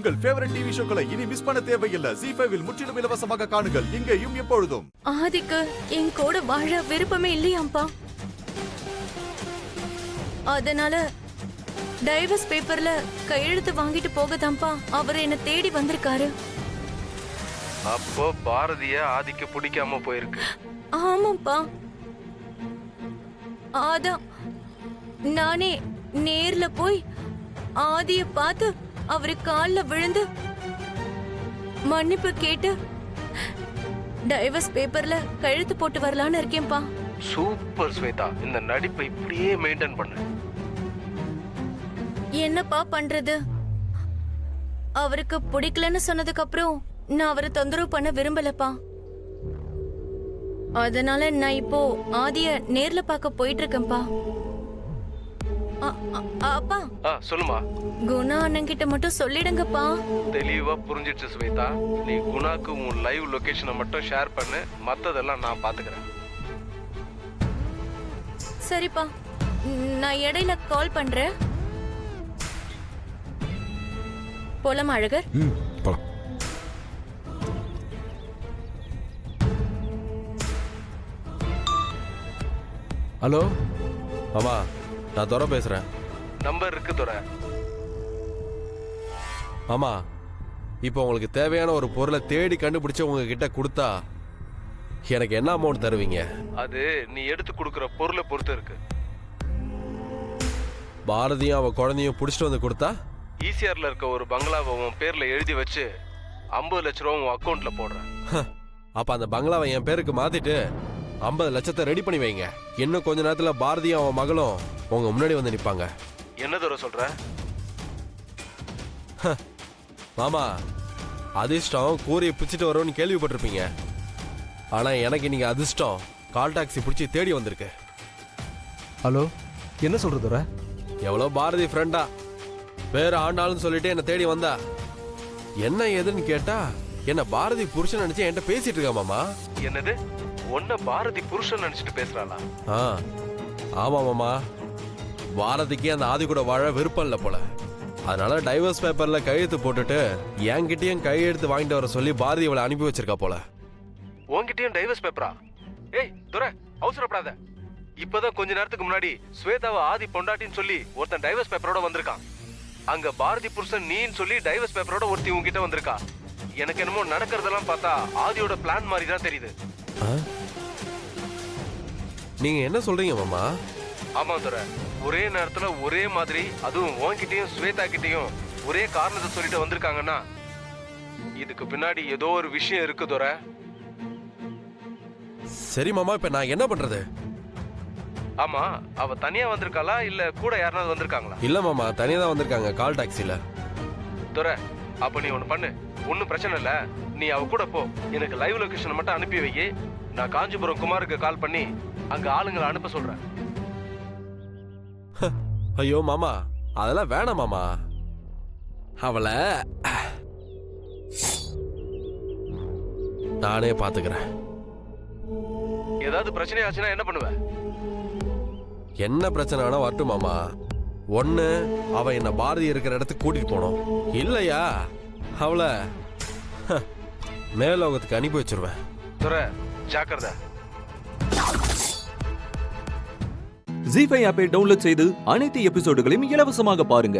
உங்கள் favourite TV ஷோக்களை இனி miss பண்ண தேவையில்லை. ZEE5 இல் முற்றிலும் இலவசமாக காணுங்கள். இங்கேயும் எப்பொழுதும். ஆதிக்கு என் கூட வாழ விருப்பமே இல்லையாம்பா. அதனால டைவர்ஸ் பேப்பர்ல கையெழுத்து வாங்கிட்டு போகதாம்பா அவர் என்ன தேடி வந்திருக்காரு. அப்போ பாரதிய ஆதிக்கு பிடிக்காம போயிருக்கு. ஆமாப்பா. அதான் நானே நேர்ல போய் ஆதிய பார்த்து அவரு கால்ல விழுந்து மன்னிப்பு கேட்டு டைவர்ஸ் பேப்பர்ல கழுத்து போட்டு வரலான்னு இருக்கேன்பா. சூப்பர் ஸ்வேதா, இந்த நடிப்பை இப்படியே மெயின்டைன் பண்ணு. என்னப்பா பண்றது? அவருக்கு பிடிக்கலன்னு சொன்னதுக்கு அப்புறம் நான் அவரை தொந்தரவு பண்ண விரும்பலப்பா. அதனால நான் இப்போ ஆதிய நேர்ல பார்க்க போயிட்டு இருக்கேன்பா. அப்பா சொல்லுமா. குணா அண்ணன்கிட்ட மட்டும் சொல்லிடுங்கப்பா. தெளிவா புரிஞ்சிடுச்சு ஸ்வேதா. நீ குணாக்கு உன் லைவ் லொகேஷனை மட்டும் ஷேர் பண்ணு, மத்ததெல்லாம் நான் பாத்துக்கிறேன். சரிப்பா, நான் இடையில கால் பண்றேன். போலாமா அழகர்? போலாம். ஹலோ மாமா, நான் துரை பேசுறேன். நம்பர் இருக்கு துரை. மாமா, இப்போ உங்களுக்கு தேவையான ஒரு பொருளை தேடி கண்டுபிடிச்சு உங்ககிட்ட கொடுத்தா எனக்கு என்ன அமௌண்ட் தருவீங்க? அது நீ எடுத்து கொடுக்குற பொருளை பொறுத்து இருக்கு. பாரதியும் அவ குழந்தையும் பிடிச்சிட்டு வந்து கொடுத்தா? ஈசிஆர்ல இருக்க ஒரு பங்களாவை உன் பேர்ல எழுதி வச்சு 50 லட்ச ரூபா உன் அக்கௌண்ட்ல போடுறேன். அப்ப அந்த பங்களாவை என் பேருக்கு மாத்திட்டு 50 லட்சத்தை ரெடி பண்ணி வைங்க. இன்னும் கொஞ்ச நேரத்துல பாரதியும் அவன் மகளும் உங்க முன்னாடி வந்து நிப்பாங்க. என்ன தூர சொல்ற? மாமா, அதிர்ஷ்டம் கூரையை பிடிச்சிட்டு வரோன்னு கேள்விப்பட்டிருப்பீங்க. ஆனா எனக்கு நீங்க அதிர்ஷ்டம் கால் டாக்ஸி பிடிச்சி தேடி வந்திருக்கு. ஹலோ, என்ன சொல்றதுற? எவ்வளோ பாரதி ஃப்ரெண்டா வேற ஆண்டாளுன்னு சொல்லிட்டு என்ன தேடி வந்தா. என்ன ஏதுன்னு கேட்டா என்ன பாரதி புருஷன் நினைச்சு என்கிட்ட பேசிட்டு இருக்கா மாமா. என்னது? உன்ன பாரதி புருஷன் நினைச்சிட்டு பேசுறாளா? ஆமா மாமா, பாரதிக்கு அந்த ஆதி கூட வாழ விருப்பம் இல்லை போல. அதனால டைவர்ஸ் பேப்பர்ல கையெழுத்து போட்டுட்டு என்கிட்டயும் கையெழுத்து வாங்கிட்டு வர சொல்லி பாரதி அவளை அனுப்பி வச்சிருக்கா போல. உன்கிட்டயும் டைவர்ஸ் பேப்பரா? ஏய் துரை, அவசரப்படாத. இப்பதான் கொஞ்ச நேரத்துக்கு முன்னாடி ஸ்வேதாவை ஆதி பொண்டாட்டின்னு சொல்லி ஒருத்தன் டைவர்ஸ் பேப்பரோட வந்திருக்கான். அங்க பாரதி புருஷன் நீன்னு சொல்லி டைவர்ஸ் பேப்பரோட ஒருத்தி உங்ககிட்ட வந்திருக்கா. எனக்கு என்னமோ நடக்கிறதெல்லாம் பார்த்தா ஆதியோட பிளான் மாதிரி தான் தெரியுது. நீங்க என்ன சொல்றீங்க மாமா? ஆமா துரை, ஒரே நேரத்துல ஒரே மாதிரி, அதுவும் உன்கிட்டயும் ஸ்வேதா கிட்டயும் ஒரே காரணத்தை சொல்லிட்டு வந்திருக்காங்கன்னா இதுக்கு பின்னாடி ஏதோ ஒரு விஷயம் இருக்கு துரை. சரி மாமா, இப்ப நான் என்ன பண்றது? ஆமா, அவ தனியா வந்திருக்காளா இல்ல கூட யாராவது வந்திருக்காங்களா? இல்ல மாமா, தனியா தான் வந்திருக்காங்க கால் டாக்ஸில. துரை, அப்ப நீ ஒண்ணு பண்ணு. ஒன்னும் பிரச்சனை இல்ல, நீ அவ கூட போ. எனக்கு லைவ் லொகேஷன் மட்டும் அனுப்பி வை. நான் காஞ்சிபுரம் குமாருக்கு கால் பண்ணி அங்க ஆளுங்களை அனுப்ப சொல்றேன். ஐயோ மாமா, அதெல்லாம் வேணாம் மாமா. அவளை நானே பாத்துக்கிறேன். ஏதாவது பிரச்சனை ஆச்சுன்னா என்ன பண்ணுவ? என்ன பிரச்சனை வேணா வரட்டும் மாமா. ஒண்ணு அவ என்ன பாரதி இருக்கிற இடத்துக்கு கூட்டிட்டு போனோம், இல்லையா அவளை மேலோகத்துக்கு அனுப்பி வச்சிருவேன். துரை, ஜாக்கிரதை. ZEE5 ஆப்பை டவுன்லோட் செய்து அனைத்து எபிசோடுகளையும் இலவசமாக பாருங்க.